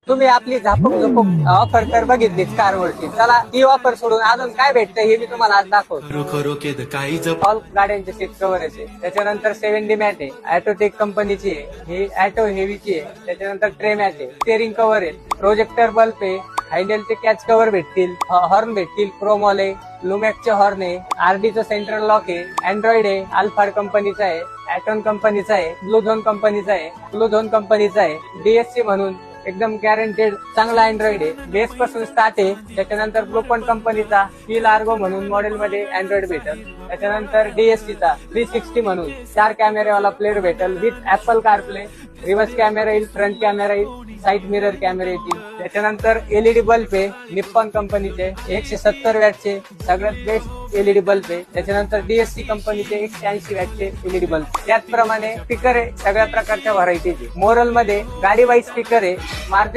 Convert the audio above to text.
तुम्ही आपली झापक झोपक ऑफर तर बघितलीच कारवरची. चला ती ऑफर सोडून अजून काय भेटतं हे मी तुम्हाला आज दाखवतो. ऑल गाड्यांचे सीट कव्हर आहे. त्याच्यानंतर 7D मॅट आहे, ॲटोटेक कंपनीची आहे, ही ॲटो हेवीची आहे. त्याच्यानंतर ट्रे मॅट आहे, स्टेअरिंग कव्हर आहे, प्रोजेक्टर बल्ब आहे, हँडलचे कॅच कव्हर भेटतील, हॉर्न भेटतील, क्रोमॉल आहे, लुमॅक्सचे हॉर्न आहे, आरडीचं सेंट्रल लॉक आहे, अँड्रॉइड आहे, अल्फाड कंपनीचा आहे, ॲटॉन कंपनीचा आहे, ब्लू झोन कंपनीचा आहे, ब्लू झोन कंपनीचा आहे, डीएससी म्हणून एकदम गॅरंटेड चांगला अँड्रॉइड आहे, बेस पासून स्टार्ट आहे. त्याच्यानंतर ब्लूपॉइंट कंपनीचा फील आर्गो म्हणून मॉडेल मध्ये अँड्रॉइड भेटेल. त्याच्यानंतर डीएससीचा 360 म्हणून 4 कॅमेरेवाला प्लेअर भेटेल with apple CarPlay, reverse camera येईल, फ्रंट कॅमेरा येईल, साईड मिरर कॅमेरा येतील. त्याच्यानंतर एलईडी बल्ब आहे, निप्पॉन कंपनीचे 170 वॅटचे सगळ्यात बेस्ट एलईडी बल्ब आहे. त्याच्यानंतर डीएससी कंपनीचे 180 वॅटचे एलईडी बल्ब. त्याचप्रमाणे स्पीकर आहे, सगळ्या प्रकारच्या व्हरायटीचे. मोरल मध्ये गाडी वाईज स्पीकर आहे, मारुती